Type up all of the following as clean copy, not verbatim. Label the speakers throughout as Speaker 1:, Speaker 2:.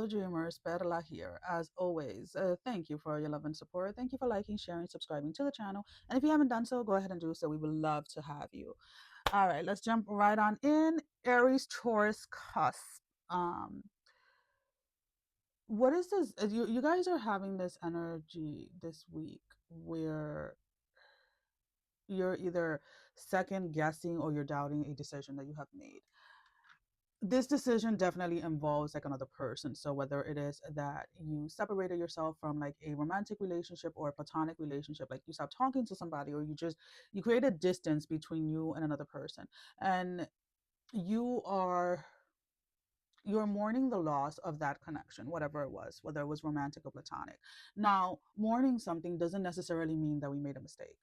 Speaker 1: fellow dreamers, Perla here. As always, thank you for your love and support. Thank you for liking, sharing, subscribing to the channel. And if you haven't done so, go ahead and do so. We would love to have you. All right, let's jump right on in. Aries, Taurus, cusp. Um, what is this? You guys are having this energy this week where you're either second guessing or you're doubting a decision that you have made. This decision definitely involves like another person. So whether it is that you separated yourself from like a romantic relationship or a platonic relationship, like you stopped talking to somebody, or you created distance between you and another person, and you are you're mourning the loss of that connection, whatever it was, whether it was romantic or platonic. Now, mourning something doesn't necessarily mean that we made a mistake.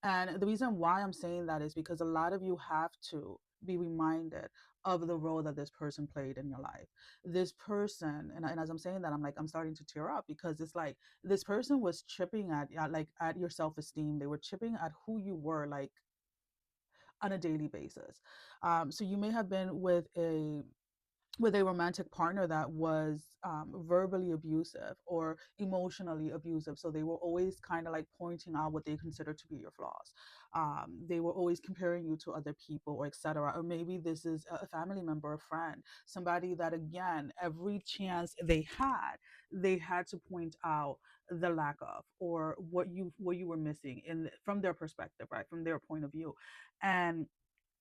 Speaker 1: And the reason why I'm saying that is because a lot of you have to be reminded of the role that this person played in your life. This person, and as I'm saying that, I'm starting to tear up, because it's like this person was chipping at your self-esteem. They were chipping at who you were, like, on a daily basis. So you may have been with a romantic partner that was verbally abusive or emotionally abusive. So they were always kind of like pointing out what they consider to be your flaws. They were always comparing you to other people, or etc. Or maybe this is a family member, a friend, somebody that, again, every chance they had to point out the lack of, or what you were missing in from their perspective, right, from their point of view. and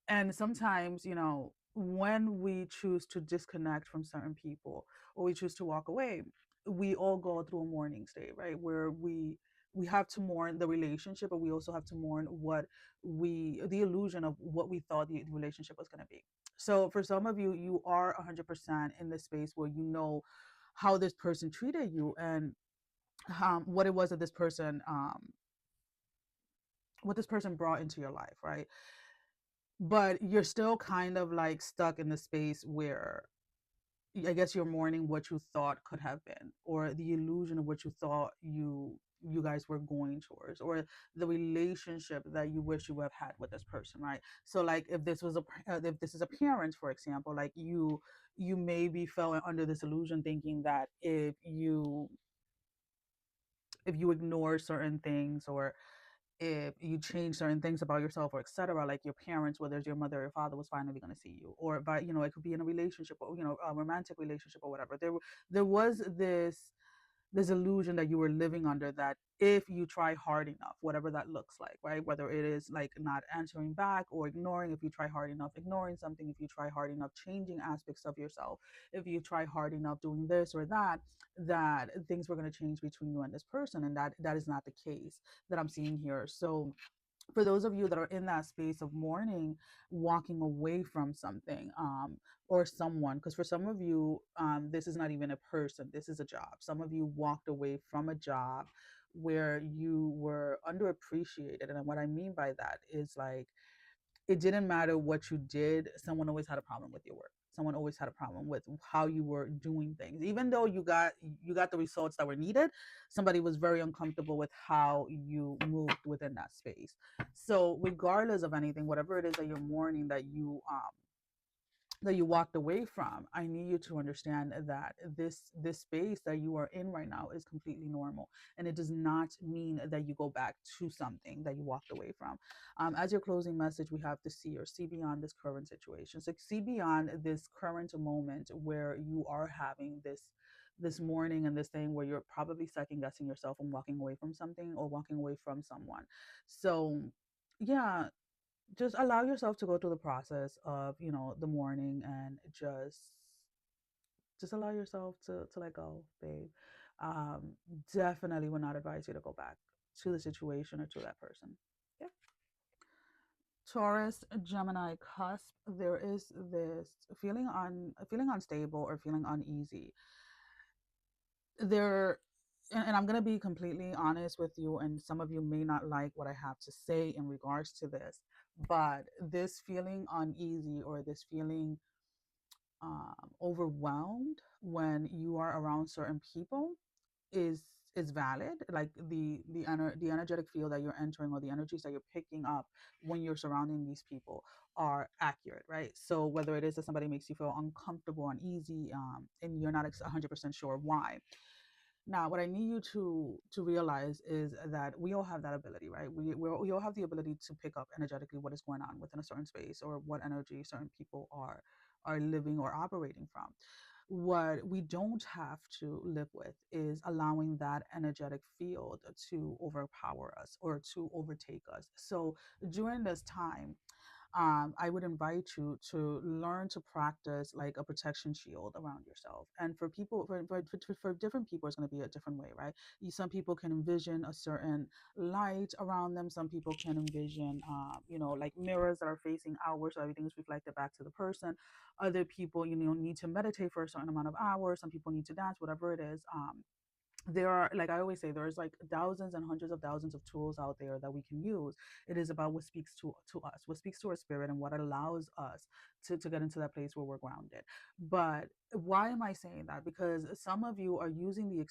Speaker 1: and sometimes, when we choose to disconnect from certain people, or we choose to walk away, we all go through a mourning state, right, where we have to mourn the relationship, but we also have to mourn the illusion of what we thought the relationship was going to be. So for some of you, you are 100% in this space where you know how this person treated you, and what it was that what this person brought into your life, right? But you're still kind of like stuck in the space where, I guess, you're mourning what you thought could have been, or the illusion of what you thought you guys were going towards, or the relationship that you wish you would have had with this person, right? So like if this is a parent, for example, like you maybe fell under this illusion, thinking that if you ignore certain things, or if you change certain things about yourself, or etc., like your parents, whether it's your mother or your father, was finally going to see you. Or, but it could be in a relationship, or a romantic relationship, or whatever. There was this illusion that you were living under, that if you try hard enough, whatever that looks like, right, whether it is like not answering back, or ignoring, if you try hard enough ignoring something, if you try hard enough changing aspects of yourself, if you try hard enough doing this or that, that things were going to change between you and this person. And that is not the case that I'm seeing here. So for those of you that are in that space of mourning, walking away from something, or someone, because for some of you, this is not even a person, this is a job. Some of you walked away from a job where you were underappreciated. And what I mean by that is, like, it didn't matter what you did, someone always had a problem with your work. Someone always had a problem with how you were doing things. Even though you got the results that were needed, somebody was very uncomfortable with how you moved within that space. So regardless of anything, whatever it is that you're mourning, that you walked away from, I need you to understand that this space that you are in right now is completely normal, and it does not mean that you go back to something that you walked away from. As your closing message, we have to see beyond this current situation. So see beyond this current moment where you are having this morning and this thing where you're probably second guessing yourself and walking away from something, or walking away from someone. So yeah, just allow yourself to go through the process of the morning, and just allow yourself to let go, babe. um Definitely would not advise you to go back to the situation or to that person. Yeah. Taurus, Gemini, cusp. There is this feeling unstable or feeling uneasy there. And I'm going to be completely honest with you, and some of you may not like what I have to say in regards to this, but this feeling uneasy, or this feeling overwhelmed when you are around certain people, is is valid, like the energetic field that you're entering or the energies that you're picking up when you're surrounding these people are accurate, right? So whether it is that somebody makes you feel uncomfortable, uneasy, and you're not 100% sure why. Now, what I need you to realize is that we all have that ability, right? We all have the ability to pick up energetically what is going on within a certain space or what energy certain people are living or operating from. What we don't have to live with is allowing that energetic field to overpower us or to overtake us. So during this time, I would invite you to learn to practice like a protection shield around yourself. And for people, for different people, it's going to be a different way, right? Some people can envision a certain light around them. Some people can envision, like mirrors that are facing outward, so everything is reflected back to the person. Other people, need to meditate for a certain amount of hours. Some people need to dance, whatever it is. There are, like I always say, there's like thousands and hundreds of thousands of tools out there that we can use. It is about what speaks to us, what speaks to our spirit, and what allows us to get into that place where we're grounded. But why am I saying that? Because some of you are using the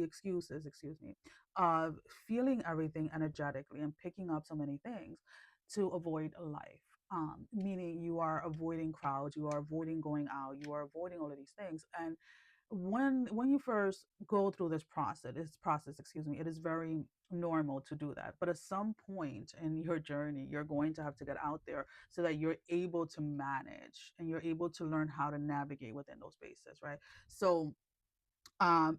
Speaker 1: excuses, excuse me, of feeling everything energetically and picking up so many things to avoid life. Meaning you are avoiding crowds, you are avoiding going out, you are avoiding all of these things. And when you first go through this process, excuse me, it is very normal to do that. But at some point in your journey, you're going to have to get out there so that you're able to manage and you're able to learn how to navigate within those spaces, right? So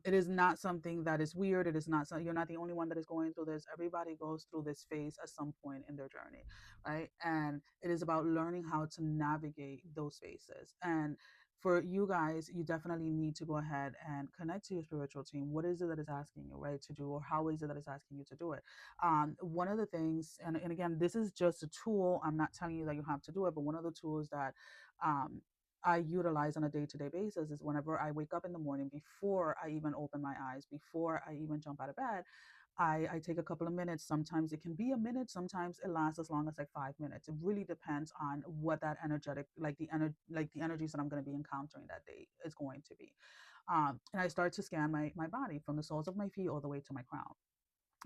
Speaker 1: it is not something that is weird. It is not you're not the only one that is going through this. Everybody goes through this phase at some point in their journey, right? And it is about learning how to navigate those spaces. And for you guys, you definitely need to go ahead and connect to your spiritual team. What is it that is asking you, right, to do, or how is it that is asking you to do it? One of the things, and again, this is just a tool. I'm not telling you that you have to do it, but one of the tools that um, I utilize on a day-to-day basis is whenever I wake up in the morning, before I even open my eyes, before I even jump out of bed, I take a couple of minutes. Sometimes it can be a minute, sometimes it lasts as long as like 5 minutes. It really depends on what that energetic, like the energies that I'm going to be encountering that day is going to be. And I start to scan my body from the soles of my feet all the way to my crown,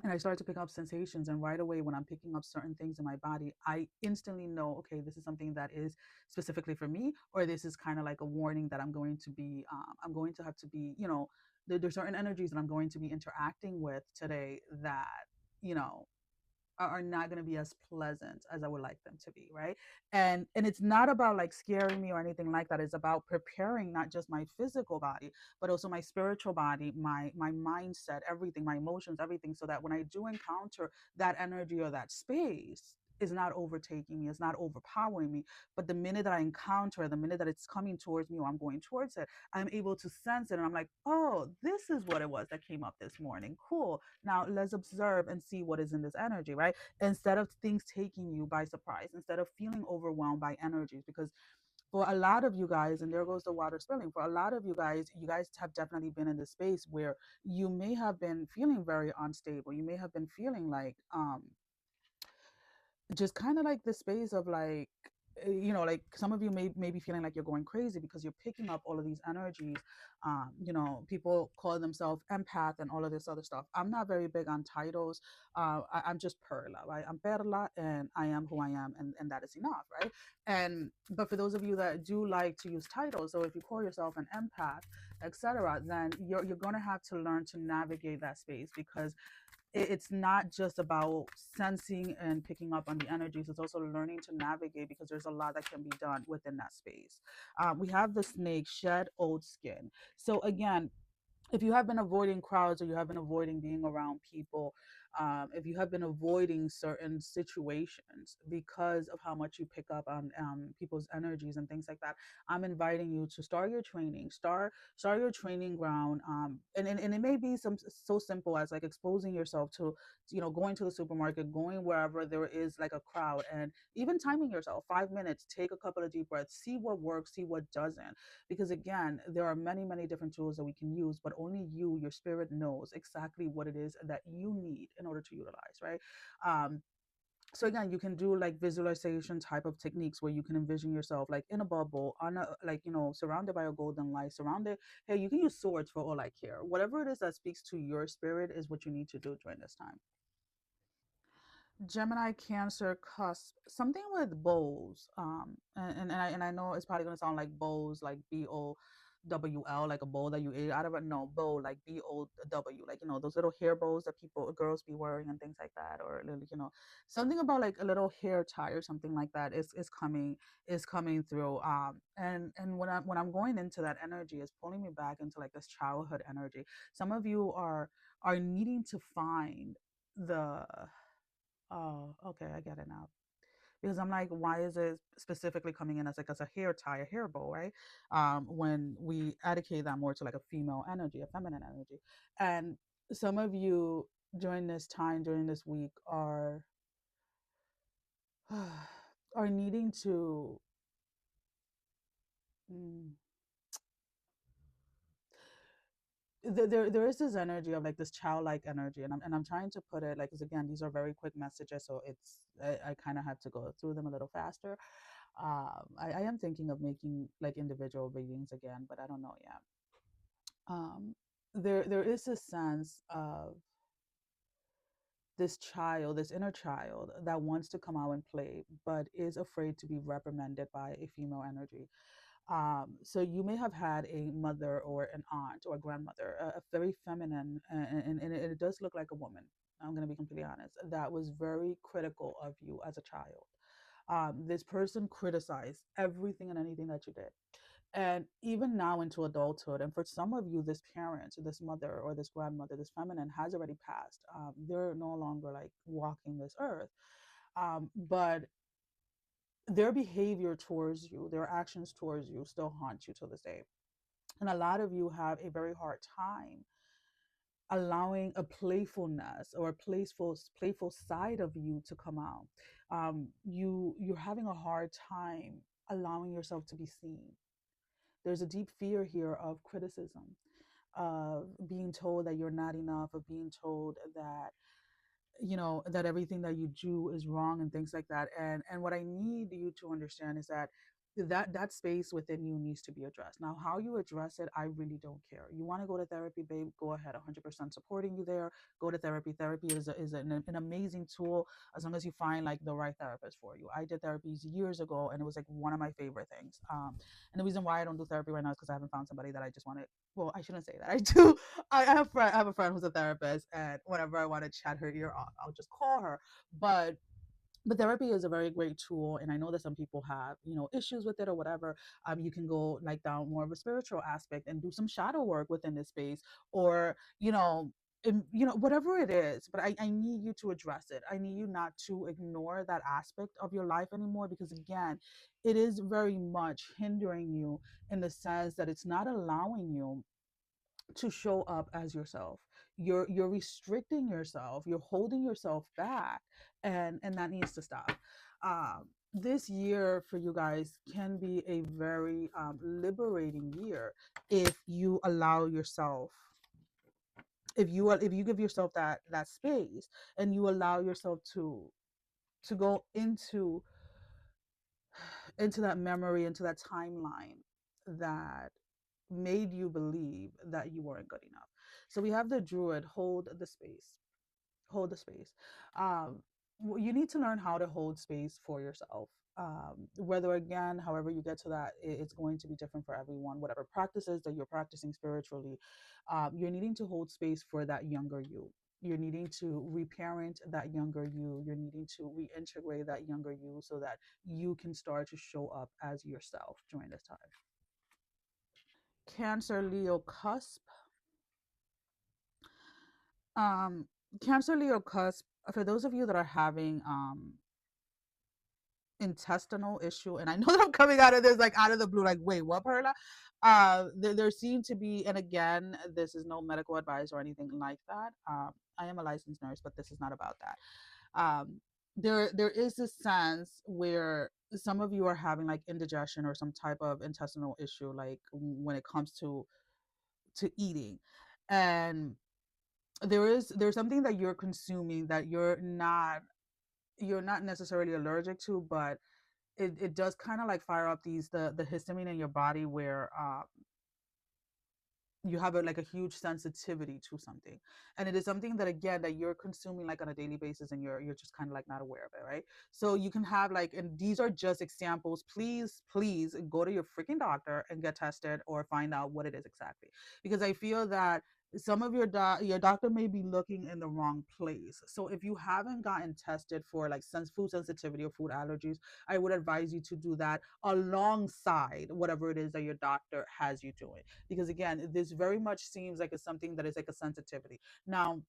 Speaker 1: and I start to pick up sensations. And right away, when I'm picking up certain things in my body, I instantly know, okay, this is something that is specifically for me, or this is kind of like a warning that I'm going to have to be, there's certain energies that I'm going to be interacting with today that, you know, are not going to be as pleasant as I would like them to be, right? And it's not about like scaring me or anything like that. It's about preparing not just my physical body, but also my spiritual body, my mindset, everything, my emotions, everything, so that when I do encounter that energy or that space, is not overtaking me, it's not overpowering me. But the minute that I encounter it, the minute that it's coming towards me or I'm going towards it, I'm able to sense it. And I'm like, oh, this is what it was that came up this morning. Cool. Now let's observe and see what is in this energy, right? Instead of things taking you by surprise, instead of feeling overwhelmed by energies. Because for a lot of you guys, and there goes the water spilling, for a lot of you guys have definitely been in this space where you may have been feeling very unstable. You may have been feeling like just kind of like the space of like, like some of you may be feeling like you're going crazy because you're picking up all of these energies. People call themselves empath and all of this other stuff. I'm not very big on titles. I'm just Perla, right? I'm Perla and I am who I am, and that is enough, right? And but for those of you that do like to use titles, so if you call yourself an empath, etc., then you're going to have to learn to navigate that space, because it's not just about sensing and picking up on the energies. It's also learning to navigate, because there's a lot that can be done within that space. We have the snake shed old skin. So again, if you have been avoiding crowds, or you have been avoiding being around people, if you have been avoiding certain situations because of how much you pick up on people's energies and things like that, I'm inviting you to start your training, start your training ground. And it may be so simple as like exposing yourself to, going to the supermarket, going wherever there is like a crowd, and even timing yourself 5 minutes, take a couple of deep breaths, see what works, see what doesn't. Because again, there are many, many different tools that we can use, but only you, your spirit, knows exactly what it is that you need in order to utilize, right? So again, you can do like visualization type of techniques where you can envision yourself like in a bubble on a, like, you know, surrounded by a golden light, surrounded. Hey, you can use swords for all I care. Whatever it is that speaks to your spirit is what you need to do during this time. Gemini, Cancer, cusp, something with bows. And I know it's probably gonna sound like bows, like BOWL, like a bowl that you ate out of it. No, bow, like BOW, like, you know, those little hair bows that people, girls be wearing and things like that, or little, you know, something about like a little hair tie or something like that is coming through. And when I'm going into that energy, it's pulling me back into like this childhood energy. Some of you are needing to find the Oh, okay, I get it now. Because I'm like, why is it specifically coming in as like as a hair tie, a hair bow, right? When we dedicate that more to like a female energy, a feminine energy, and some of you during this time, during this week, are needing to. Mm, there is this energy of like this childlike energy, and I'm trying to put it like, because again, these are very quick messages, so I kind of have to go through them a little faster. I am thinking of making like individual readings again, but I don't know yet. There is a sense of this child, this inner child that wants to come out and play, but is afraid to be reprimanded by a female energy. So you may have had a mother or an aunt or a grandmother, a very feminine, and it does look like a woman. I'm going to be completely honest. That was very critical of you as a child. This person criticized everything and anything that you did. And even now into adulthood, and for some of you, this parent, this mother or this grandmother, this feminine has already passed. They're no longer like walking this earth. But their behavior towards you, their actions towards you still haunt you to this day. And a lot of you have a very hard time allowing a playfulness or a playful side of you to come out. You're having a hard time allowing yourself to be seen. There's a deep fear here of criticism, of being told that you're not enough, of being told that, you know, that everything that you do is wrong and things like that. And what I need you to understand is that that space within you needs to be addressed. Now, how you address it, I really don't care. You want to go to therapy, babe, go ahead. 100% supporting you there. Go to therapy. Therapy is an amazing tool, as long as you find like the right therapist for you. I did therapies years ago, and it was like one of my favorite things. And the reason why I don't do therapy right now is because I haven't found somebody that I just want to, well, I shouldn't say that. I do. I have a friend who's a therapist, and whenever I want to chat her ear off, I'll just call her. But but therapy is a very great tool, and I know that some people have, you know, issues with it or whatever. You can go like down more of a spiritual aspect and do some shadow work within this space, or you know, whatever it is. But I need you to address it. I need you not to ignore that aspect of your life anymore, because again, it is very much hindering you, in the sense that it's not allowing you to show up as yourself. You're restricting yourself, you're holding yourself back, and that needs to stop. This year for you guys can be a very liberating year if you allow yourself, if you give yourself that space, and you allow yourself to go into that memory, into that timeline that made you believe that you weren't good enough. So we have the druid, hold the space. Hold the space. Um, you need to learn how to hold space for yourself. Whether again, however you get to that, it's going to be different for everyone. Whatever practices that you're practicing spiritually, you're needing to hold space for that younger you. You're needing to reparent that younger you. You're needing to reintegrate that younger you so that you can start to show up as yourself during this time. Cancer, Leo, cusp. Um, Cancer, Leo, cusp. For those of you that are having intestinal issue, and I know that I'm coming out of this like out of the blue, like, wait, what, Perla? There seem to be, and again, this is no medical advice or anything like that. I am a licensed nurse, but this is not about that. There is this sense where some of you are having like indigestion or some type of intestinal issue, like when it comes to eating. And there's something that you're consuming that you're not you're not necessarily allergic to, but it does kind of like fire up the histamine in your body where you have like a huge sensitivity to something, and it is something that again that you're consuming like on a daily basis, and you're just kind of like not aware of it, right? So you can have like, and these are just examples. Please go to your freaking doctor and get tested or find out what it is exactly, because I feel that some of your doctor may be looking in the wrong place. So if you haven't gotten tested for like food sensitivity or food allergies, I would advise you to do that alongside whatever it is that your doctor has you doing, because again, this very much seems like it's something that is like a sensitivity. Now,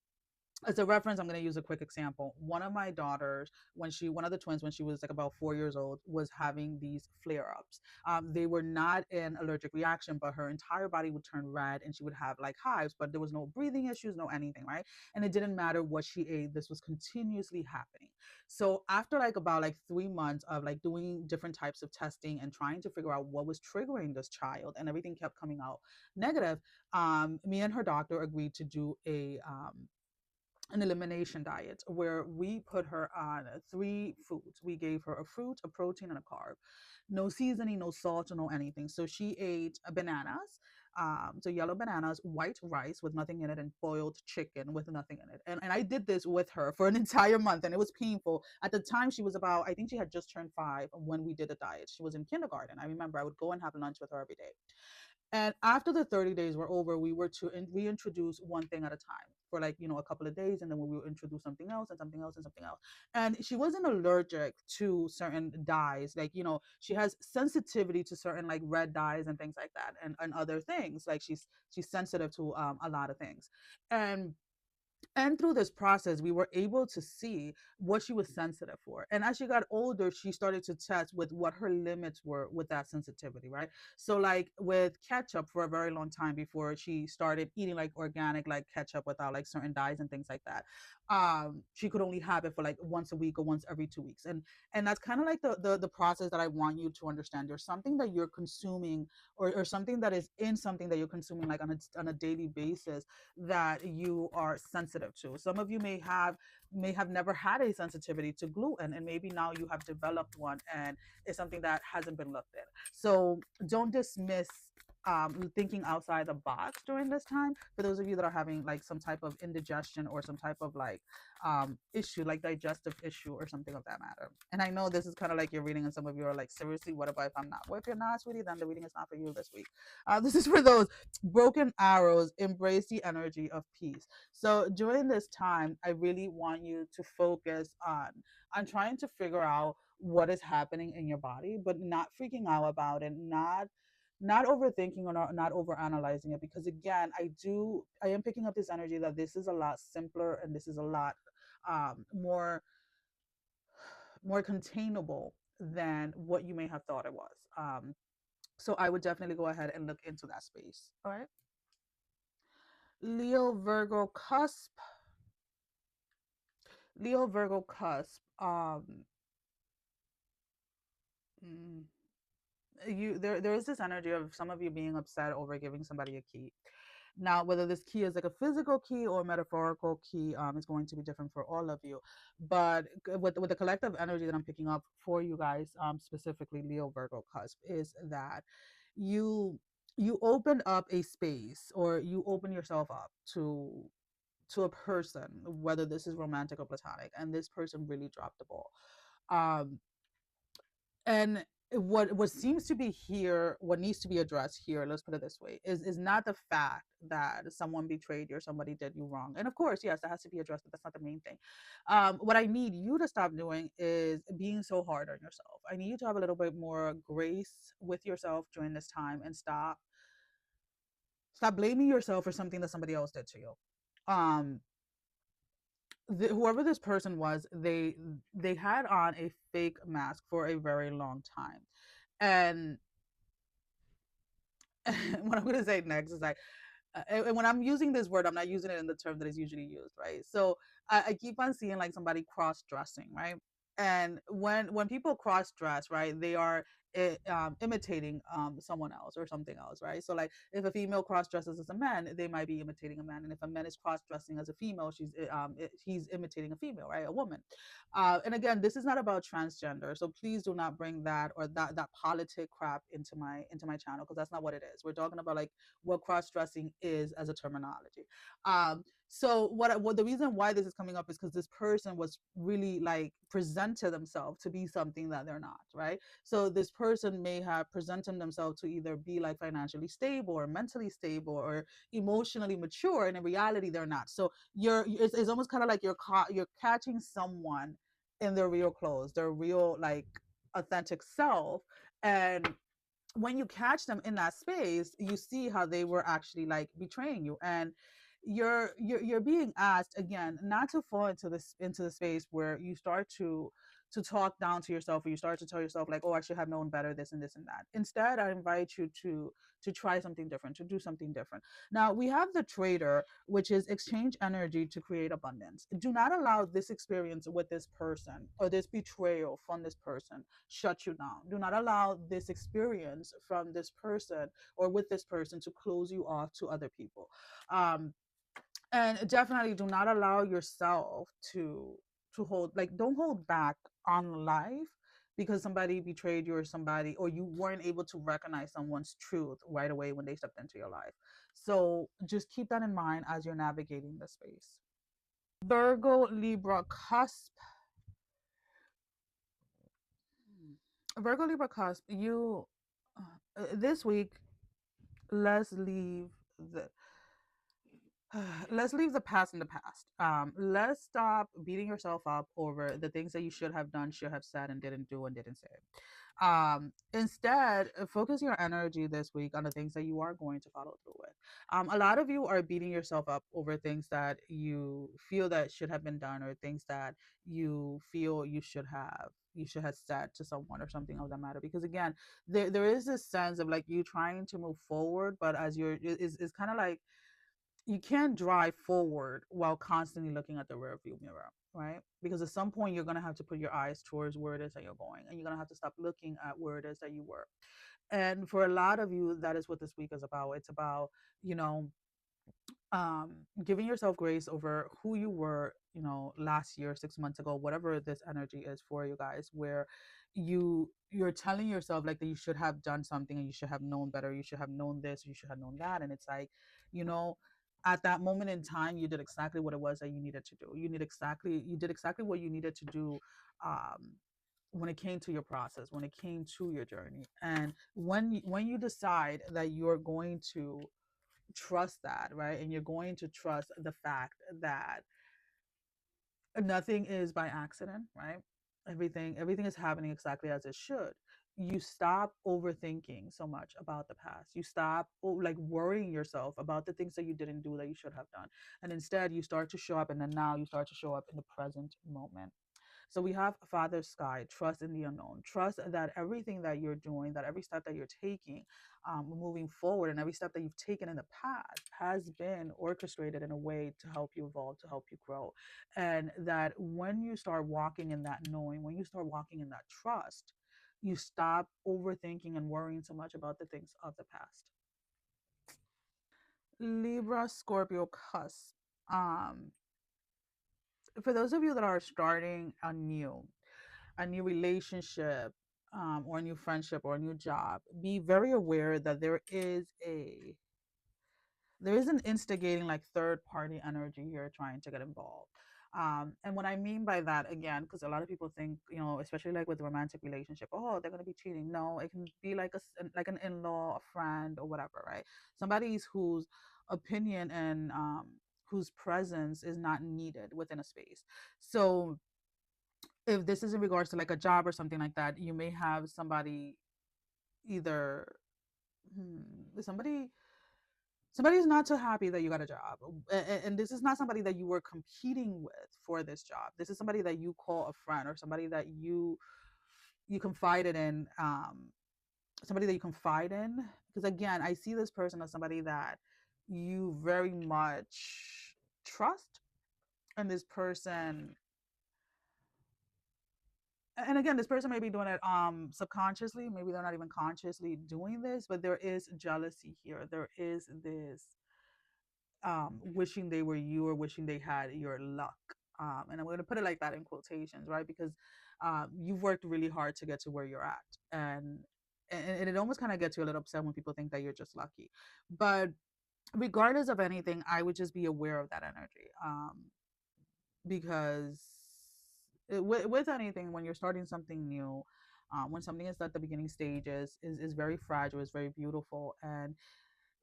Speaker 1: as a reference, I'm going to use a quick example. One of my daughters, one of the twins, when she was like about 4 years old, was having these flare ups. They were not an allergic reaction, but her entire body would turn red and she would have like hives, but there was no breathing issues, no anything, right? And it didn't matter what she ate, this was continuously happening. So after like about like 3 months of like doing different types of testing and trying to figure out what was triggering this child, and everything kept coming out negative, me and her doctor agreed to do an elimination diet where we put her on three foods. We gave her a fruit, a protein, and a carb. No seasoning, no salt, no anything. So she ate bananas, so yellow bananas, white rice with nothing in it, and boiled chicken with nothing in it. And I did this with her for an entire month, and it was painful. At the time, she was about, I think she had just turned 5 when we did the diet. She was in kindergarten. I remember I would go and have lunch with her every day. And after the 30 days were over, we were to reintroduce one thing at a time for like, a couple of days. And then we will introduce something else and something else and something else. And she wasn't allergic to certain dyes. Like, she has sensitivity to certain like red dyes and things like that, and other things. Like she's sensitive to a lot of things. And through this process, we were able to see what she was sensitive for. And as she got older, she started to test with what her limits were with that sensitivity, right? So, like with ketchup, for a very long time before she started eating like organic, like ketchup without like certain dyes and things like that, she could only have it for like once a week or once every 2 weeks. And that's kind of like the process that I want you to understand. There's something that you're consuming, or something that is in something that you're consuming like on a daily basis, that you are sensitive to. Some of you may have never had a sensitivity to gluten, and maybe now you have developed one, and it's something that hasn't been looked at. So don't dismiss thinking outside the box during this time, for those of you that are having like some type of indigestion or some type of like issue, like digestive issue or something of that matter. And I know this is kind of like you're reading, and some of you are like, seriously, what about if I'm not? Well, if you're not, sweetie, then the reading is not for you this week. This is for those broken arrows. Embrace the energy of peace. So during this time, I really want you to focus on trying to figure out what is happening in your body, but not freaking out about it, not overthinking, or not over analyzing it, because again, I am picking up this energy that this is a lot simpler, and this is a lot more containable than what you may have thought it was. So I would definitely go ahead and look into that space. All right. Leo Virgo cusp. Leo Virgo cusp. Mm, there is this energy of some of you being upset over giving somebody a key. Now, whether this key is like a physical key or a metaphorical key, is going to be different for all of you. But with the collective energy that I'm picking up for you guys, specifically Leo Virgo cusp, is that you you open up a space, or you open yourself up to a person, whether this is romantic or platonic, and this person really dropped the ball. Um, and what seems to be here, what needs to be addressed here, let's put it this way, is not the fact that someone betrayed you or somebody did you wrong. And of course, yes, that has to be addressed, but that's not the main thing. What I need you to stop doing is being so hard on yourself. I need you to have a little bit more grace with yourself during this time, and stop blaming yourself for something that somebody else did to you. um Whoever this person was, they had on a fake mask for a very long time. And what I'm going to say next is like, and when I'm using this word, I'm not using it in the term that is usually used, right? So I keep on seeing like somebody cross dressing, right? And when people cross dress, right, they are imitating someone else or something else, right? So like if a female cross dresses as a man, they might be imitating a man, and if a man is cross dressing as a female, he's imitating a female, right, a woman. And again, this is not about transgender, so please do not bring that or that politic crap into my channel, because that's not what it is. We're talking about like what cross dressing is as a terminology. So what the reason why this is coming up is because this person was really like presented themselves to be something that they're not, right? So this person may have presented themselves to either be like financially stable or mentally stable or emotionally mature, and in reality they're not. So it's almost kind of like you're catching someone in their real clothes, their real like authentic self. And when you catch them in that space, you see how they were actually like betraying you. And you're being asked again not to fall into the space where you start to talk down to yourself, or you start to tell yourself like, oh, I should have known better, this and this and that. Instead, I invite you to try something different, to do something different. Now we have the trader, which is exchange energy to create abundance. Do not allow this experience with this person or this betrayal from this person shut you down. Do not allow this experience from this person or with this person to close you off to other people. And definitely do not allow yourself to hold, like, don't hold back on life because somebody betrayed you, or somebody, or you weren't able to recognize someone's truth right away when they stepped into your life. So just keep that in mind as you're navigating the space. Virgo, Libra, cusp. Virgo, Libra, cusp. You this week, let's leave the let's leave the past in the past. Let's stop beating yourself up over the things that you should have done, should have said, and didn't do and didn't say. Instead, focus your energy this week on the things that you are going to follow through with. A lot of you are beating yourself up over things that you feel that should have been done, or things that you feel you should have said to someone or something of that matter. Because again, there is this sense of like you trying to move forward, but as you're is kind of like you can't drive forward while constantly looking at the rear view mirror, right? Because at some point you're going to have to put your eyes towards where it is that you're going, and you're going to have to stop looking at where it is that you were. And for a lot of you, that is what this week is about. It's about, you know, um giving yourself grace over who you were, you know, last year, 6 months ago, whatever this energy is for you guys, where you're telling yourself like that you should have done something, and you should have known better, you should have known this, you should have known that. And it's like, you know, at that moment in time you did exactly what it was that you needed to do. You did exactly what you needed to do, when it came to your process, when it came to your journey. And when you decide that you're going to trust that, right? And you're going to trust the fact that nothing is by accident, right? Everything is happening exactly as it should. You stop overthinking so much about the past. You stop like worrying yourself about the things that you didn't do that you should have done. And instead you start to show up, and then now you start to show up in the present moment. So we have Father Sky, trust in the unknown. Trust that everything that you're doing, that every step that you're taking, moving forward, and every step that you've taken in the past has been orchestrated in a way to help you evolve, to help you grow. And that when you start walking in that knowing, when you start walking in that trust, you stop overthinking and worrying so much about the things of the past. Libra, Scorpio, cusp. Um, for those of you that are starting a new relationship, or a new friendship or a new job, be very aware that there is an instigating like third party energy here trying to get involved. And what I mean by that, again, because a lot of people think, you know, especially like with a romantic relationship, oh, they're going to be cheating. No, it can be like like an in-law, a friend, or whatever, right? Somebody's whose opinion and whose presence is not needed within a space. So if this is in regards to like a job or something like that, you may have somebody either somebody somebody's not so happy that you got a job, and this is not somebody that you were competing with for this job. This is somebody that you call a friend, or somebody that you confided in, somebody that you confide in. Because again, I see this person as somebody that you very much trust, and this person and again, this person may be doing it subconsciously, maybe they're not even consciously doing this, but there is jealousy here. There is this wishing they were you, or wishing they had your luck. And I'm going to put it like that in quotations, right? Because you've worked really hard to get to where you're at, and it almost kind of gets you a little upset when people think that you're just lucky. But regardless of anything, I would just be aware of that energy, because with anything, when you're starting something new, when something is at the beginning stages, is very fragile, is very beautiful, and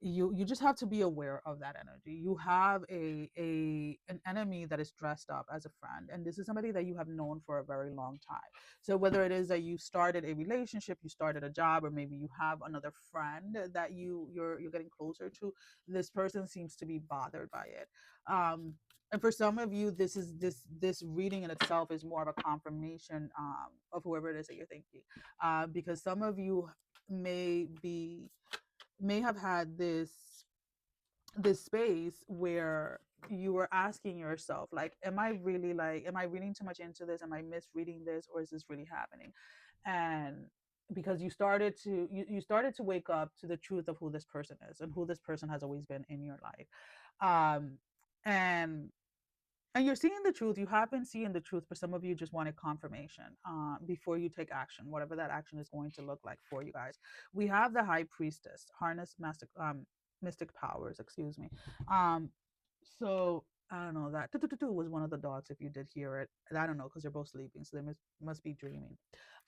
Speaker 1: you just have to be aware of that energy. You have a an enemy that is dressed up as a friend, and this is somebody that you have known for a very long time. So whether it is that you started a relationship, you started a job, or maybe you have another friend that you're getting closer to, this person seems to be bothered by it. And for some of you, this reading in itself is more of a confirmation of whoever it is that you're thinking, because some of you may be may have had this space where you were asking yourself, like, am I reading too much into this, am I misreading this, or is this really happening? And because you started to wake up to the truth of who this person is, and who this person has always been in your life. Um and and you're seeing the truth. You have been seeing the truth, but some of you just wanted confirmation before you take action, whatever that action is going to look like for you guys. We have the high priestess, harness mystic powers, excuse me. So I don't know, that was one of the dogs, if you did hear it. I don't know, because they're both sleeping, so they must be dreaming.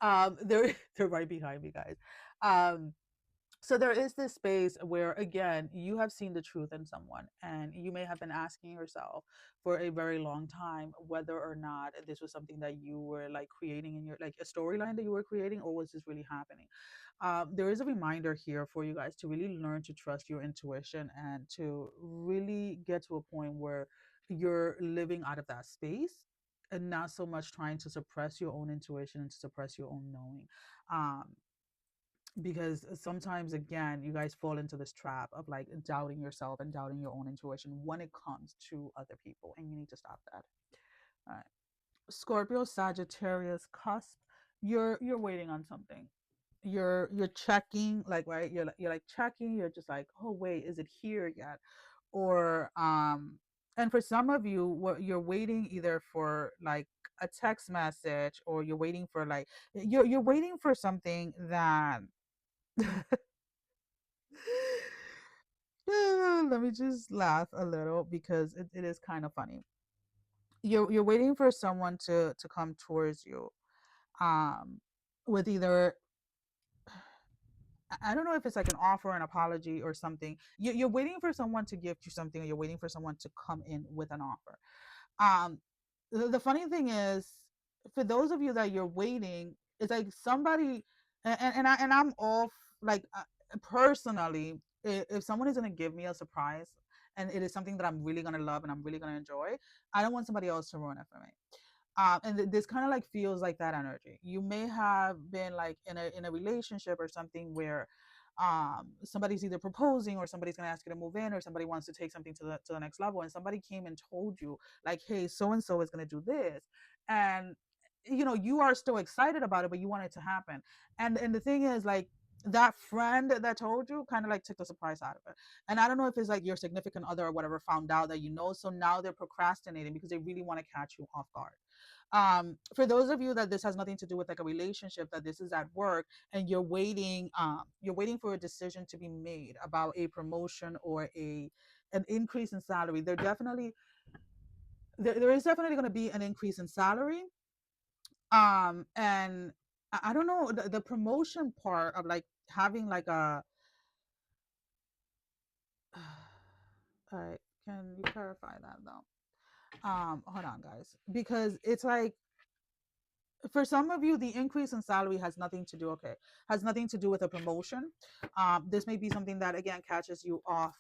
Speaker 1: They're they're right behind me, guys. um so there is this space where, again, you have seen the truth in someone, and you may have been asking yourself for a very long time whether or not this was something that you were like creating in your, like, a storyline that you were creating, or was this really happening. There is a reminder here for you guys to really learn to trust your intuition, and to really get to a point where you're living out of that space, and not so much trying to suppress your own intuition and to suppress your own knowing. um, because sometimes, again, you guys fall into this trap of like doubting yourself and doubting your own intuition when it comes to other people, and you need to stop that. All right. Scorpio, Sagittarius, cusp. You're waiting on something. You're checking, like, right, you're like checking, you're just like, oh wait, is it here yet? Or and for some of you, what you're waiting either for, like, a text message, or you're waiting for, like, you're waiting for something that let me just laugh a little, because it is kind of funny. You're waiting for someone to come towards you, um with either, I don't know if it's like an offer, an apology, or something. You're waiting for someone to gift you something, or you're waiting for someone to come in with an offer. um the funny thing is, for those of you that you're waiting, it's like somebody, I'm off, like, personally, if someone is going to give me a surprise, and it is something that I'm really going to love and I'm really going to enjoy, I don't want somebody else to ruin it for me. And this kind of like feels like that energy. You may have been like in a relationship or something where somebody's either proposing, or somebody's going to ask you to move in, or somebody wants to take something to the next level, and somebody came and told you, like, hey, so and so is going to do this, and you are still excited about it, but you want it to happen. And the thing is, like, that friend that told you kind of like took the surprise out of it. And I don't know if it's like your significant other or whatever found out that, so now they're procrastinating because they really want to catch you off guard. For those of you that this has nothing to do with like a relationship, that this is at work, and you're waiting for a decision to be made about a promotion or a an increase in salary. There is definitely going to be an increase in salary. And I don't know, the promotion part of like having like a all right, can you clarify that though? Hold on, guys, because it's like, for some of you, the increase in salary has nothing to do, okay, has nothing to do with a promotion. This may be something that, again, catches you off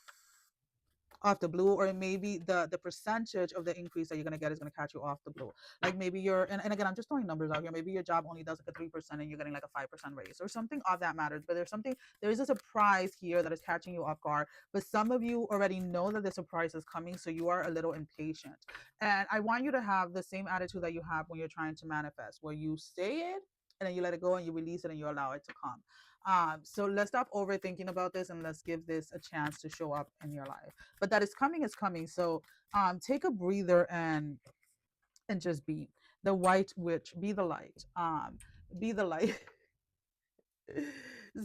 Speaker 1: off the blue, or maybe the percentage of the increase that you're going to get is going to catch you off the blue. Like maybe you're, and again, I'm just throwing numbers out here, maybe your job only does like a 3% and you're getting like a 5% raise or something of that matters. But there is a surprise here that is catching you off guard, but some of you already know that the surprise is coming, so you are a little impatient. And I want you to have the same attitude that you have when you're trying to manifest, where you say it and then you let it go and you release it and you allow it to come. So let's stop overthinking about this and let's give this a chance to show up in your life. But that is coming is coming. So take a breather and just be the white witch, be the light. Be the light.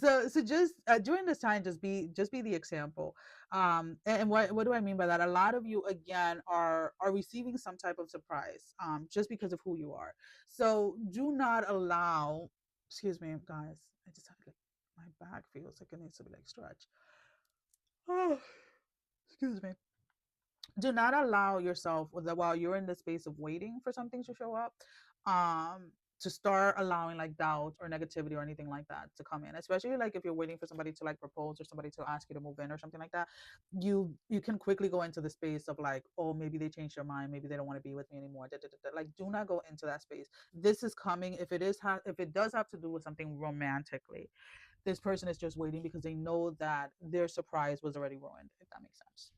Speaker 1: So just during this time, just be the example. And what do I mean by that? A lot of you again are receiving some type of surprise just because of who you are. So do not allow, excuse me guys, I just had like, my back feels like it needs to be like stretched. Oh, excuse me. Do not allow yourself, while you're in the space of waiting for something to show up, to start allowing like doubt or negativity or anything like that to come in, especially like if you're waiting for somebody to like propose or somebody to ask you to move in or something like that. You can quickly go into the space of like, oh, maybe they changed their mind, maybe they don't want to be with me anymore, da, da, da, da. Like, do not go into that space. This is coming. If it does have to do with something romantically, this person is just waiting because they know that their surprise was already ruined, if that makes sense.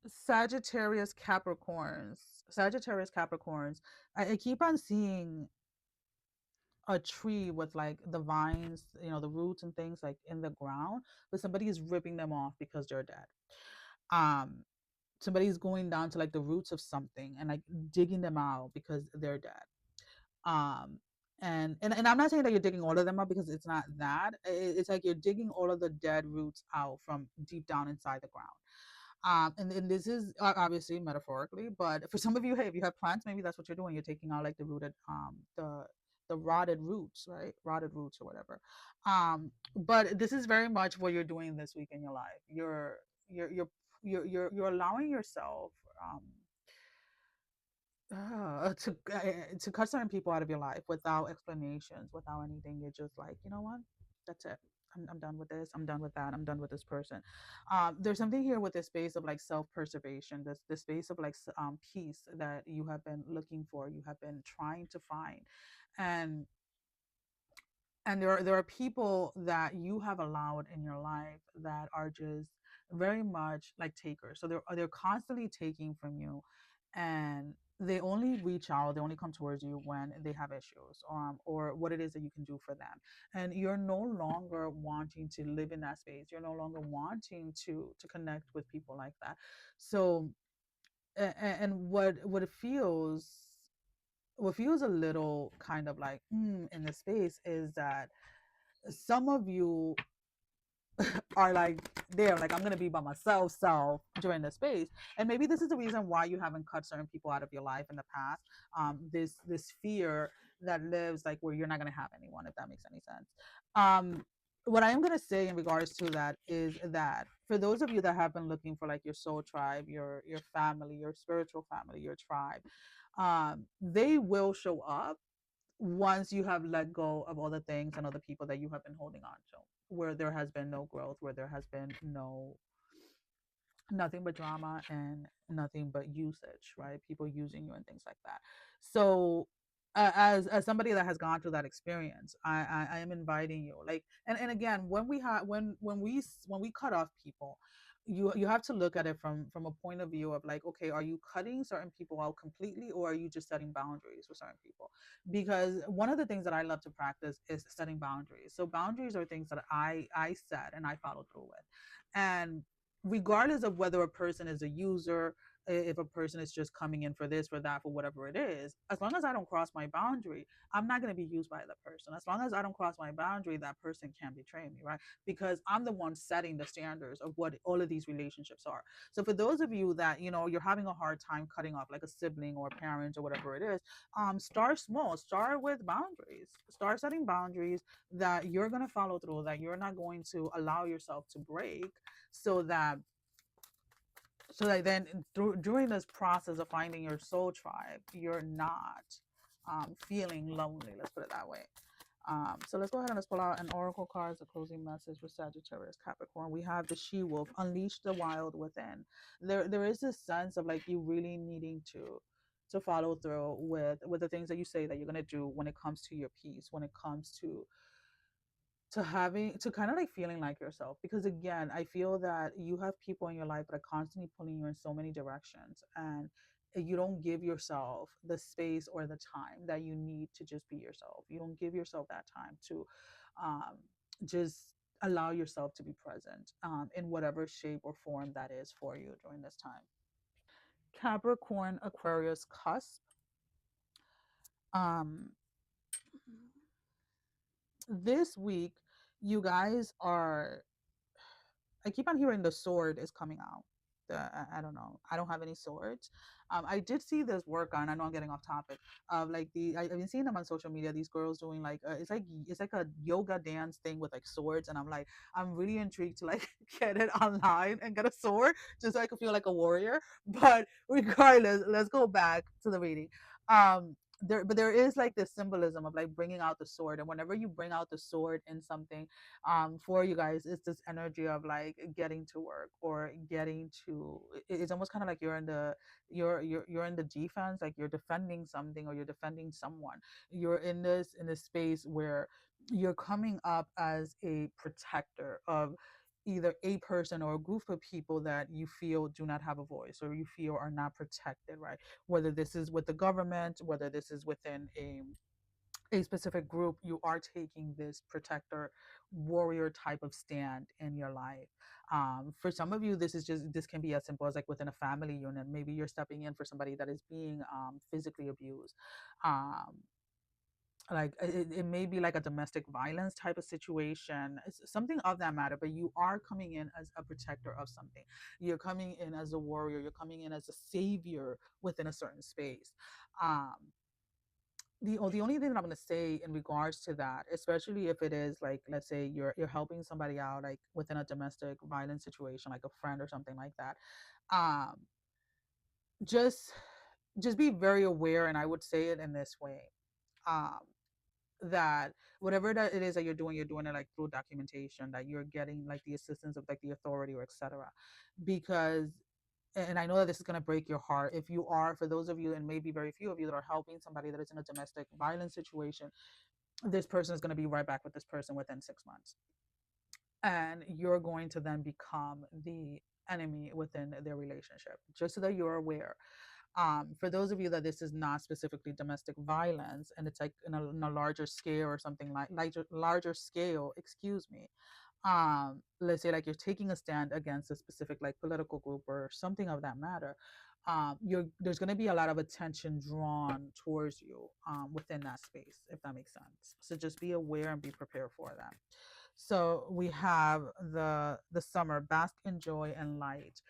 Speaker 1: Sagittarius Capricorns. Sagittarius Capricorns. I keep on seeing a tree with like the vines, the roots and things like in the ground, but somebody is ripping them off because they're dead. Um, Somebody's going down to like the roots of something and like digging them out because they're dead. Um, and I'm not saying that you're digging all of them out, because it's not that. It's like you're digging all of the dead roots out from deep down inside the ground. And this is obviously metaphorically, but for some of you, hey, if you have plants, maybe that's what you're doing. You're taking out like the rooted, the rotted roots, right? Rotted roots or whatever. But this is very much what you're doing this week in your life. You're you're you're allowing yourself to cut certain people out of your life without explanations, without anything. You're just like, you know what? That's it. I'm done with this. I'm done with that. I'm done with this person. There's something here with this space of like self-preservation, this space of like peace that you have been looking for, you have been trying to find, and there are people that you have allowed in your life that are just very much like takers. So they're constantly taking from you, and they only reach out, they only come towards you when they have issues, or what it is that you can do for them. And you're no longer wanting to live in that space. You're no longer wanting to connect with people like that. So and what feels a little kind of like in the space is that some of you are like there, like, I'm gonna be by myself self during the space. And maybe this is the reason why you haven't cut certain people out of your life in the past. This fear that lives like where you're not gonna have anyone, if that makes any sense. What I am gonna say in regards to that is that for those of you that have been looking for like your soul tribe, your family, your spiritual family, your tribe, they will show up once you have let go of all the things and all the people that you have been holding on to, where there has been no growth, where there has been nothing but drama and nothing but usage, right? People using you and things like that. So as somebody that has gone through that experience, I am inviting you, like, and again, when we have when we cut off people, you have to look at it from a point of view of like, okay, are you cutting certain people out completely, or are you just setting boundaries with certain people? Because one of the things that I love to practice is setting boundaries. So boundaries are things that I set and I follow through with. And regardless of whether a person is a user, if a person is just coming in for this, for that, for whatever it is, as long as I don't cross my boundary, I'm not going to be used by that person. As long as I don't cross my boundary, that person can't betray me, right? Because I'm the one setting the standards of what all of these relationships are. So for those of you that, you're having a hard time cutting off like a sibling or a parent or whatever it is, start small. Start with boundaries. Start setting boundaries that you're going to follow through, that you're not going to allow yourself to break, so that then during this process of finding your soul tribe, you're not feeling lonely, let's put it that way. So let's go ahead and let's pull out an oracle cards, a closing message with Sagittarius, Capricorn. We have the she wolf, unleash the wild within. There is this sense of like you really needing to follow through with the things that you say that you're gonna do when it comes to your peace, when it comes to having to kind of like feeling like yourself, because again I feel that you have people in your life that are constantly pulling you in so many directions, and you don't give yourself the space or the time that you need to just be yourself. You don't give yourself that time to um, just allow yourself to be present in whatever shape or form that is for you during this time. Capricorn, Aquarius, cusp. um this week you guys are, I keep on hearing the sword is coming out. I don't know. I don't have any swords. I did see this work on. I know I'm getting off topic. Of like I've been seeing them on social media. These girls doing like it's like a yoga dance thing with like swords, and I'm like I'm really intrigued to like get it online and get a sword just so I can feel like a warrior. But regardless, let's go back to the reading. There is like this symbolism of like bringing out the sword, and whenever you bring out the sword in something for you guys, it's this energy of like getting to work or getting to it's almost kind of like you're in the you're in the defense, like you're defending something or you're defending someone. You're in this space where you're coming up as a protector of either a person or a group of people that you feel do not have a voice or you feel are not protected, right? Whether this is with the government, whether this is within a specific group, you are taking this protector warrior type of stand in your life. For some of you, this can be as simple as like within a family unit. Maybe you're stepping in for somebody that is being physically abused. um, like it may be like a domestic violence type of situation. It's something of that matter, but you are coming in as a protector of something. You're coming in as a warrior, you're coming in as a savior within a certain space. um, the only thing that I'm gonna say in regards to that, especially if it is like, let's say you're helping somebody out like within a domestic violence situation, like a friend or something like that, um, just just be very aware, and I would say it in this way, um, that whatever that it is that you're doing it like through documentation, that you're getting like the assistance of like the authority or etc. Because and I know that this is going to break your heart if you are, for those of you, and maybe very few of you that are helping somebody that is in a domestic violence situation, this person is going to be right back with this person within 6 months. And you're going to then become the enemy within their relationship, just so that you're aware. For those of you that this is not specifically domestic violence and it's like in a larger scale or something like larger scale, excuse me, let's say like you're taking a stand against a specific like political group or something of that matter, there's going to be a lot of attention drawn towards you within that space, if that makes sense. So just be aware and be prepared for that. So we have the summer, bask in joy and light.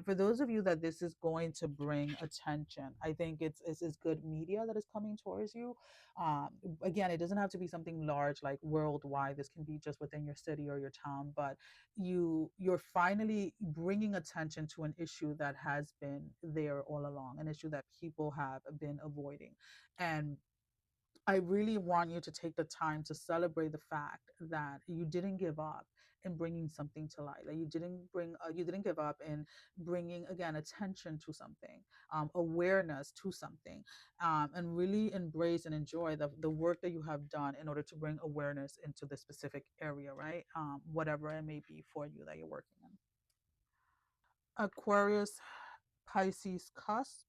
Speaker 1: For those of you that this is going to bring attention, I think it's good media that is coming towards you. um, Again, it doesn't have to be something large like worldwide. This can be just within your city or your town, but you're finally bringing attention to an issue that has been there all along, an issue that people have been avoiding. And I really want you to take the time to celebrate the fact that you didn't give up in bringing something to light. That you didn't give up in bringing again attention to something, awareness to something, and really embrace and enjoy the work that you have done in order to bring awareness into the specific area, right? Whatever it may be for you that you're working in. Aquarius, Pisces, cusp.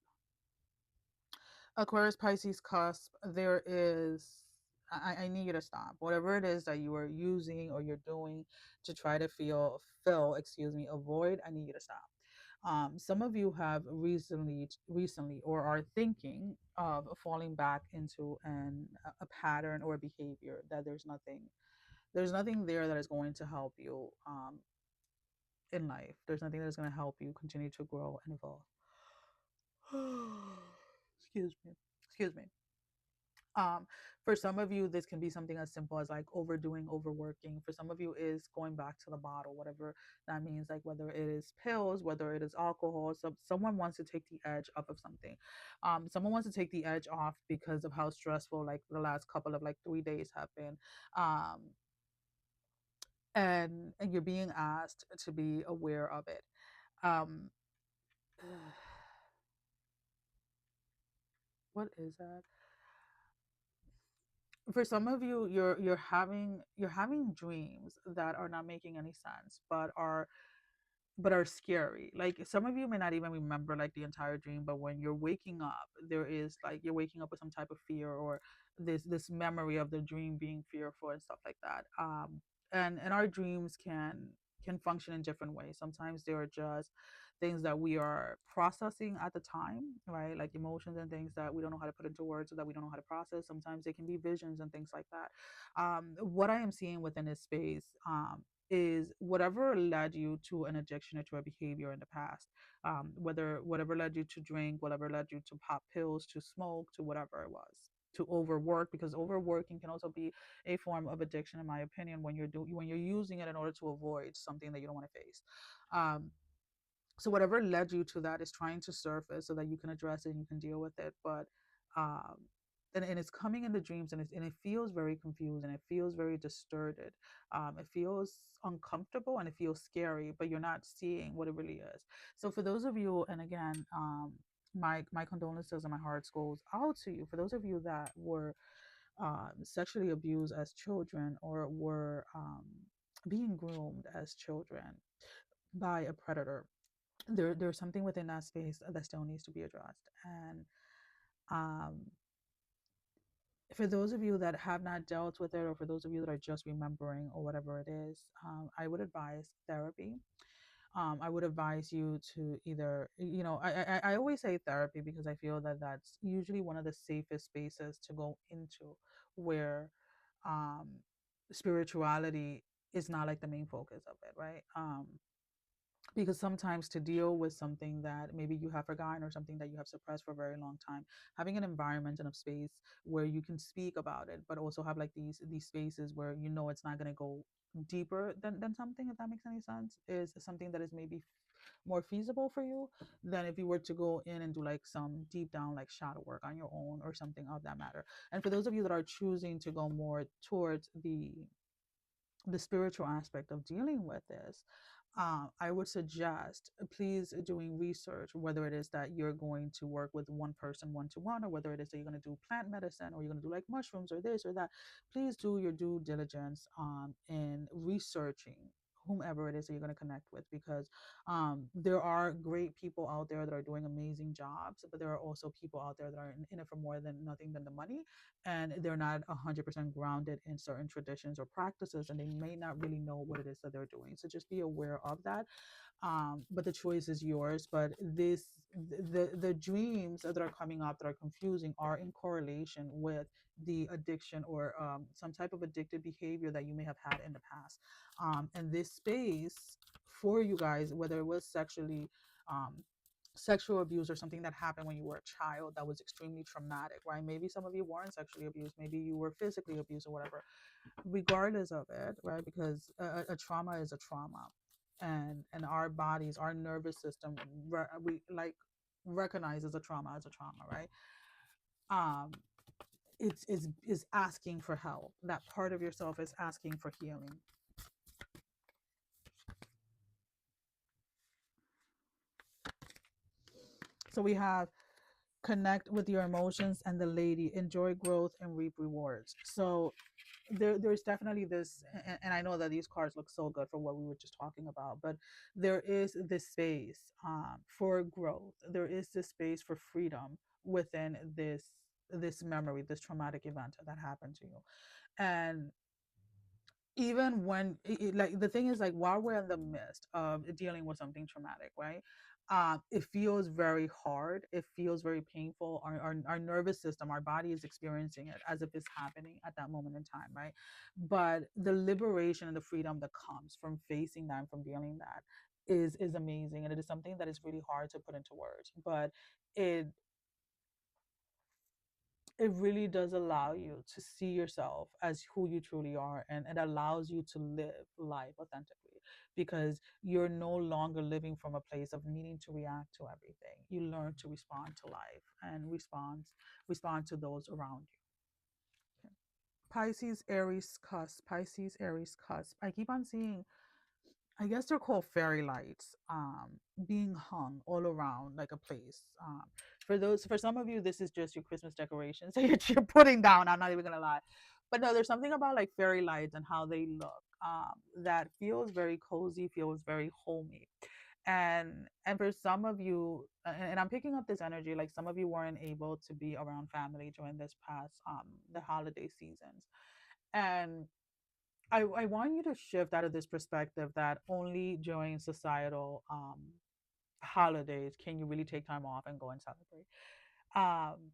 Speaker 1: Aquarius, Pisces, cusp, there is, I need you to stop. Whatever it is that you are using or you're doing to try to avoid, I need you to stop. Some of you have recently or are thinking of falling back into a pattern or a behavior that there's nothing there that is going to help you in life. There's nothing that is going to help you continue to grow and evolve. Excuse me. Excuse me. um for some of you, this can be something as simple as like overdoing, overworking. For some of you, is going back to the bottle, whatever that means, like whether it is pills, whether it is alcohol. So someone wants to take the edge off of something. Someone wants to take the edge off because of how stressful like the last couple of like 3 days have been. um and you're being asked to be aware of it. um what is that? For some of you, you're having dreams that are not making any sense, but are scary. Like some of you may not even remember like the entire dream, but when you're waking up, there is like you're waking up with some type of fear, or this memory of the dream being fearful and stuff like that. And our dreams can function in different ways. Sometimes they are just things that we are processing at the time, right? Like emotions and things that we don't know how to put into words, or that we don't know how to process. Sometimes they can be visions and things like that. What I am seeing within this space, is whatever led you to an addiction or to a behavior in the past, whether whatever led you to drink, whatever led you to pop pills, to smoke, to whatever it was, to overwork, because overworking can also be a form of addiction, in my opinion, when when you're using it in order to avoid something that you don't want to face. um, so whatever led you to that is trying to surface so that you can address it and you can deal with it. But um and it's coming in the dreams, and it feels very confused, and it feels very distorted. It feels uncomfortable, and it feels scary, but you're not seeing what it really is. So for those of you, and again, my condolences and my heart goes out to you. For those of you that were sexually abused as children, or were being groomed as children by a predator, there's something within that space that still needs to be addressed. And um, for those of you that have not dealt with it, or for those of you that are just remembering, or whatever it is, I would advise therapy. I would advise you to either, I always say therapy because I feel that that's usually one of the safest spaces to go into, where um, spirituality is not like the main focus of it, right? Because sometimes to deal with something that maybe you have forgotten, or something that you have suppressed for a very long time, having an environment and a space where you can speak about it, but also have like these spaces where it's not going to go deeper than something, if that makes any sense, is something that is maybe more feasible for you than if you were to go in and do like some deep down like shadow work on your own, or something of that matter. And for those of you that are choosing to go more towards the spiritual aspect of dealing with this, I would suggest please doing research, whether it is that you're going to work with one person one to one, or whether it is that you're going to do plant medicine, or you're going to do like mushrooms, or this or that. Please do your due diligence in researching whomever it is that you're going to connect with, because there are great people out there that are doing amazing jobs, but there are also people out there that are in it for more than nothing than the money, and they're not 100% grounded in certain traditions or practices, and they may not really know what it is that they're doing. So just be aware of that. But the choice is yours. But the dreams that are coming up that are confusing are in correlation with the addiction, or some type of addictive behavior that you may have had in the past. And this space for you guys, whether it was um, sexual abuse, or something that happened when you were a child that was extremely traumatic, right? Maybe some of you weren't sexually abused, maybe you were physically abused, or whatever. Regardless of it, right? Because a trauma is a trauma, and our bodies, our nervous system, we like recognizes a trauma as a trauma, right? um it's is asking for help. That part of yourself is asking for healing. So we have connect with your emotions, and the lady, enjoy growth and reap rewards. So there's definitely this, and I know that these cards look so good for what we were just talking about, but there is this space for growth. There is this space for freedom within this memory, this traumatic event that happened to you. And even when like the thing is, like while we're in the midst of dealing with something traumatic, right? It feels very hard, it feels very painful. Our nervous system, our body is experiencing it as if it's happening at that moment in time, right? But the liberation and the freedom that comes from facing that and from dealing that is amazing, and it is something that is really hard to put into words. But it it really does allow you to see yourself as who you truly are, and it allows you to live life authentically, because you're no longer living from a place of needing to react to everything. You learn to respond to life and respond to those around you. Okay. Pisces, Aries, cusp. Pisces, Aries, cusp. I keep on seeing, I guess they're called fairy lights, being hung all around like a place. For some of you, this is just your Christmas decorations that you're putting down. I'm not even gonna lie, but no, there's something about like fairy lights and how they look, that feels very cozy, feels very homey. And for some of you, and I'm picking up this energy, like some of you weren't able to be around family during this past the holiday seasons, and I want you to shift out of this perspective that only during societal holidays can you really take time off and go and celebrate. Um,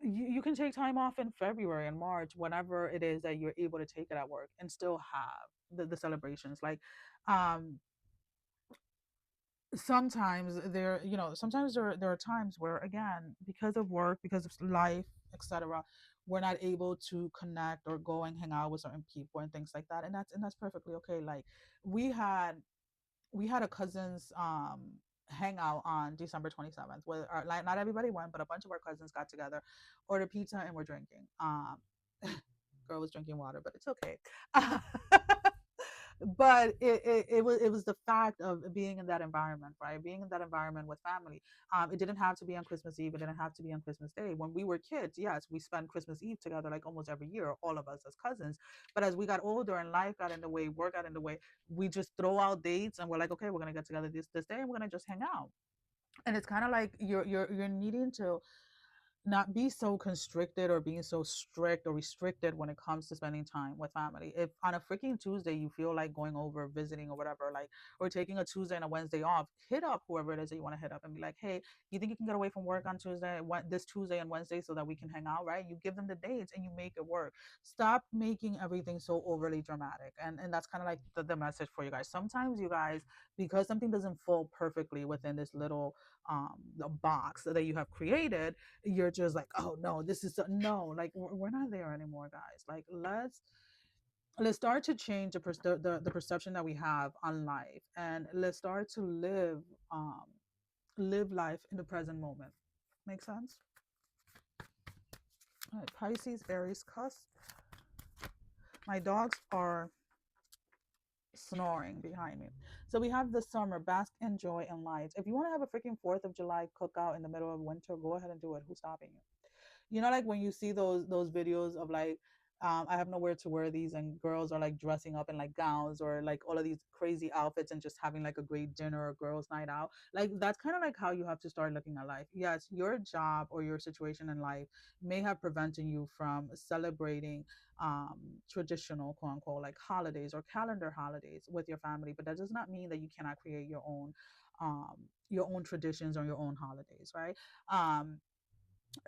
Speaker 1: you can take time off in February and March, whenever it is that you're able to take it at work, and still have the celebrations. Like, um, sometimes there, sometimes there are times where, again, because of work, because of life, etc., we're not able to connect or go and hang out with certain people and things like that, and that's perfectly okay. Like, we had we had a cousins hangout on December 27th, where like not everybody went, but a bunch of our cousins got together, ordered pizza, and we're drinking. Girl was drinking water, but it's okay. But it was the fact of being in that environment, right? Being in that environment with family. It didn't have to be on Christmas Eve. It didn't have to be on Christmas Day. When we were kids, yes, we spent Christmas Eve together like almost every year, all of us as cousins. But as we got older and life got in the way, work got in the way, we just throw out dates and we're like, okay, we're gonna get together this day and we're gonna just hang out. And it's kind of like you're needing to not be so constricted or being so strict or restricted when it comes to spending time with family. If on a freaking Tuesday you feel like going over, visiting, or whatever, like, or taking a Tuesday and a Wednesday off, hit up whoever it is that you want to hit up and be like, hey, you think you can get away from work on this Tuesday and Wednesday, so that we can hang out, right? You give them the dates and you make it work. Stop making everything so overly dramatic. And that's kind of like the message for you guys. Sometimes you guys, because something doesn't fall perfectly within this little the box that you have created, you're just like, oh no, this is no, like we're not there anymore, guys. Like, let's start to change the perception that we have on life, and let's start to um live life in the present moment. Make sense? All right, Pisces, Aries, cusp. My dogs are snoring behind me. So we have the summer, bask in joy and lights. If you want to have a freaking 4th of July cookout in the middle of winter, go ahead and do it. Who's stopping you? Like when you see those videos of like, I have nowhere to wear these, and girls are like dressing up in like gowns or like all of these crazy outfits and just having like a great dinner or girls night out. Like, that's kind of like how you have to start looking at life. Yes, your job or your situation in life may have prevented you from celebrating traditional, quote unquote, like holidays or calendar holidays with your family, but that does not mean that you cannot create your own traditions or your own holidays, right?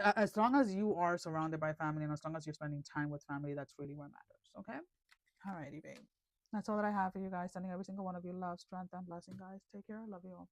Speaker 1: As long as you are surrounded by family, and as long as you're spending time with family, that's really what matters. Okay. Alrighty, babe. That's all that I have for you guys. Sending every single one of you love, strength, and blessing, guys. Take care. Love you all.